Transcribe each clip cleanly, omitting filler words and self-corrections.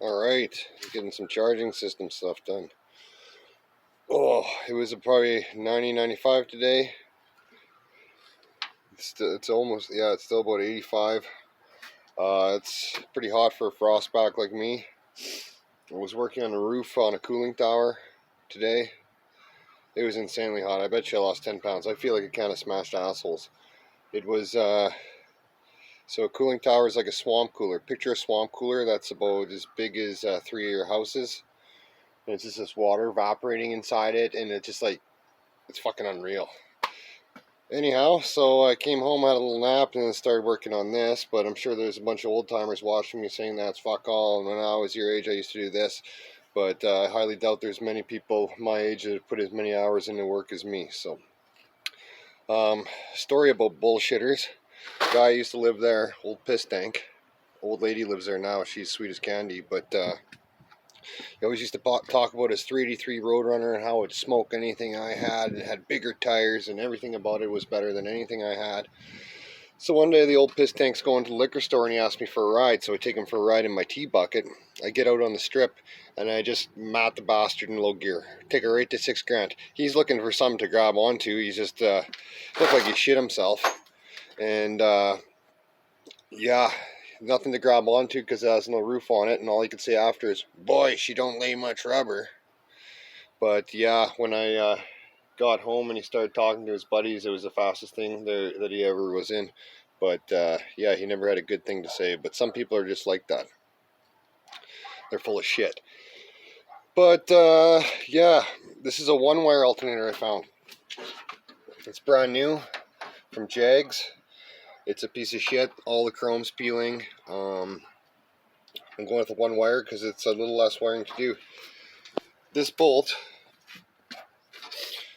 Alright, getting some charging system stuff done. Oh, it was probably 90-95 today. It's almost, yeah, it's still about 85. It's pretty hot for a frostback like me. I was working on the roof on a cooling tower today. It was insanely hot. I bet you I lost 10 pounds. I feel like a can of smashed assholes. It was, so a cooling tower is like a swamp cooler. Picture a swamp cooler that's about as big as 3 of your houses. And it's just this water evaporating inside it, and it's just like, it's fucking unreal. Anyhow, so I came home, had a little nap, and then started working on this, but I'm sure there's a bunch of old timers watching me saying that's fuck all, and when I was your age I used to do this, but I highly doubt there's many people my age that put as many hours into work as me. So story about bullshitters. Guy used to live there, old piss tank. Old lady lives there now, she's sweet as candy, but he always used to talk about his 383 Roadrunner and how it would smoke anything I had. It had bigger tires and everything about it was better than anything I had. So one day the old piss tank's going to the liquor store and he asked me for a ride. So I take him for a ride in my T-bucket. I get out on the strip and I just mat the bastard in low gear. Take it right to $6,000. He's looking for something to grab onto. He's just looked like he shit himself. And yeah, nothing to grab onto because it has no roof on it, and all he could say after is, boy, she don't lay much rubber. But yeah, when I got home and he started talking to his buddies, it was the fastest thing that he ever was in. But yeah, he never had a good thing to say. But some people are just like that. They're full of shit. But yeah, this is a one-wire alternator I found. It's brand new from Jags. It's a piece of shit. All the chrome's peeling. I'm going with the one wire because it's a little less wiring to do. This bolt,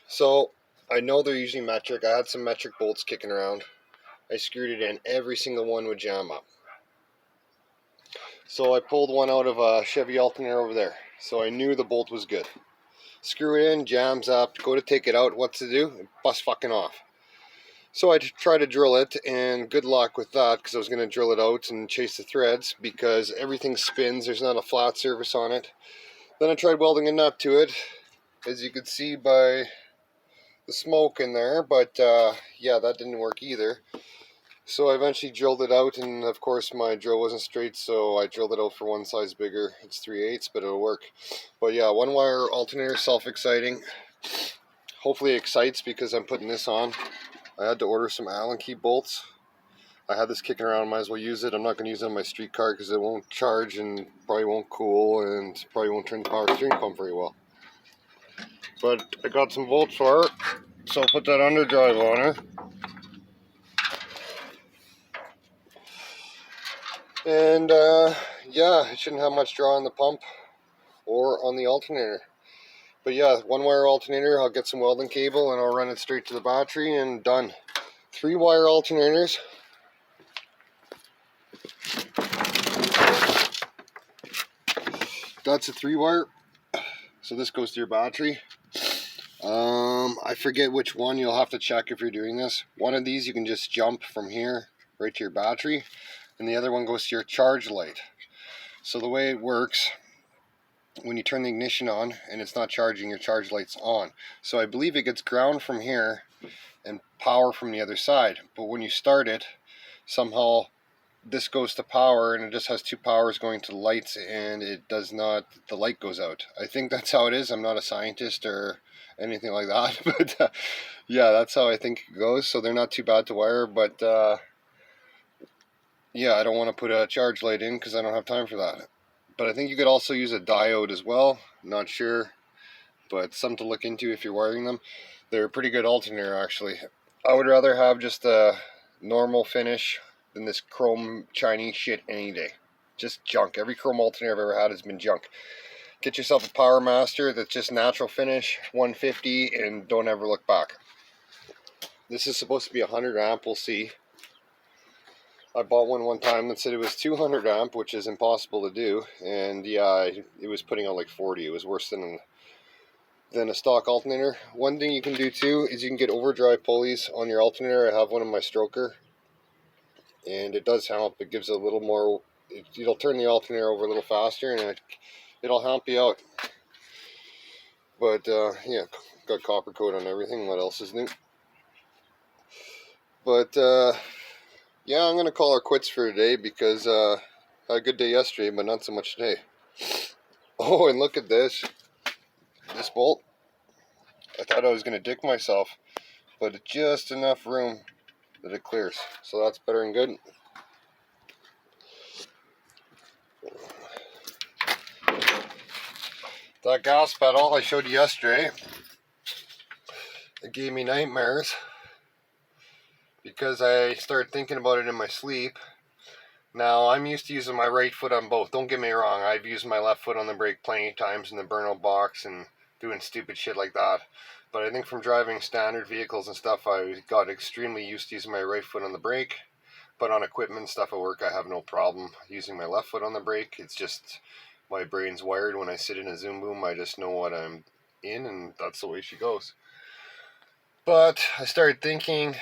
so I know they're usually metric. I had some metric bolts kicking around. I screwed it in. Every single one would jam up. So I pulled one out of a Chevy alternator over there. So I knew the bolt was good. Screw it in, jams up, go to take it out. What's to do? It busts fucking off. So I tried to drill it, and good luck with that because I was going to drill it out and chase the threads because everything spins. There's not a flat surface on it. Then I tried welding a nut to it, as you could see by the smoke in there, but yeah, that didn't work either. So I eventually drilled it out, and of course my drill wasn't straight, so I drilled it out for one size bigger. It's 3/8, but it'll work. But yeah, one wire alternator, self-exciting. Hopefully it excites because I'm putting this on. I had to order some Allen key bolts. I had this kicking around, might as well use it. I'm not going to use it on my street car because it won't charge and probably won't cool and probably won't turn the power steering pump very well. But I got some bolts for it, so I'll put that underdrive on her. And yeah, it shouldn't have much draw on the pump or on the alternator. But yeah, one wire alternator, I'll get some welding cable and I'll run it straight to the battery and done. 3-wire alternators. That's a 3-wire. So this goes to your battery. I forget which one, you'll have to check if you're doing this. One of these you can just jump from here right to your battery, and the other one goes to your charge light. So the way it works, when you turn the ignition on and it's not charging, your charge light's on. So I believe it gets ground from here and power from the other side. But when you start it, somehow this goes to power and it just has 2 powers going to the lights, and it does not, the light goes out. I think that's how it is. I'm not a scientist or anything like that, but yeah, that's how I think it goes. So they're not too bad to wire, but yeah, I don't want to put a charge light in because I don't have time for that. But I think you could also use a diode as well. Not sure, but something to look into if you're wiring them. They're a pretty good alternator actually. I would rather have just a normal finish than this chrome Chinese shit any day. Just junk. Every chrome alternator I've ever had has been junk. Get yourself a Power Master that's just natural finish, 150, and don't ever look back. This is supposed to be 100 amp, we'll see. I bought one time that said it was 200 amp, which is impossible to do, and yeah, it was putting out like 40. It was worse than a stock alternator. One thing you can do too is you can get overdrive pulleys on your alternator. I have one in my stroker, and it does help. It gives it a little more it'll turn the alternator over a little faster, and it'll help you out. But yeah, got copper coat on everything. What else is new? But yeah, I'm gonna call her quits for today because I had a good day yesterday, but not so much today. Oh, and look at this bolt. I thought I was gonna dick myself, but it's just enough room that it clears, so that's better than good. That gas pedal I showed you yesterday, it gave me nightmares because I started thinking about it in my sleep. Now, I'm used to using my right foot on both. Don't get me wrong, I've used my left foot on the brake plenty of times in the burnout box and doing stupid shit like that. But I think from driving standard vehicles and stuff, I got extremely used to using my right foot on the brake. But on equipment and stuff at work, I have no problem using my left foot on the brake. It's just my brain's wired. When I sit in a Zoom boom, I just know what I'm in, and that's the way she goes. But I started thinking,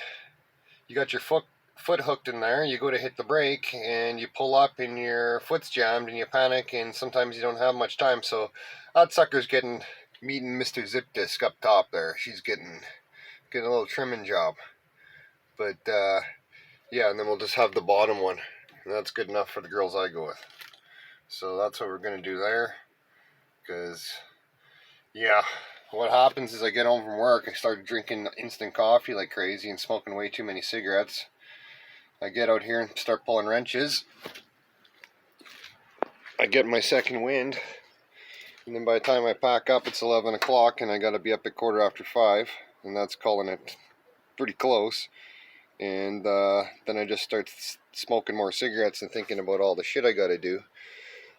you got your foot hooked in there, you go to hit the brake, and you pull up, and your foot's jammed, and you panic, and sometimes you don't have much time. So that sucker's meeting Mr. Zip Disc up top there. She's getting a little trimming job. But yeah, and then we'll just have the bottom one, and that's good enough for the girls I go with. So that's what we're gonna do there. Because yeah, what happens is I get home from work, I start drinking instant coffee like crazy and smoking way too many cigarettes. I get out here and start pulling wrenches. I get my second wind, and then by the time I pack up, it's 11 o'clock, and I gotta be up at 5:15, and that's calling it pretty close. And then I just start smoking more cigarettes and thinking about all the shit I gotta do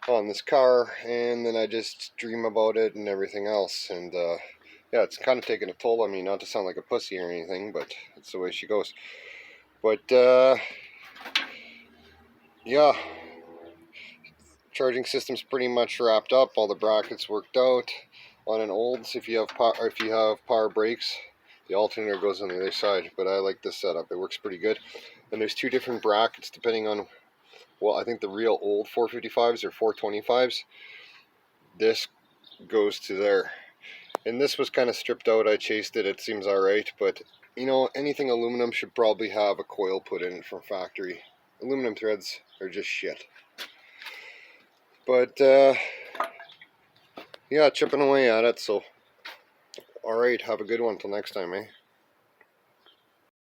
on this car, and then I just dream about it and everything else. And yeah, it's kind of taking a toll on me, not to sound like a pussy or anything, but it's the way she goes. But yeah, charging system's pretty much wrapped up. All the brackets worked out on an olds. If you have power brakes, the alternator goes on the other side. But I like this setup. It works pretty good. And there's two different brackets depending on, well, I think the real old 455s or 425s. This goes to there. And this was kind of stripped out. I chased it. It seems alright. But, you know, anything aluminum should probably have a coil put in from factory. Aluminum threads are just shit. But, yeah, chipping away at it. So, alright, have a good one. Till next time, eh?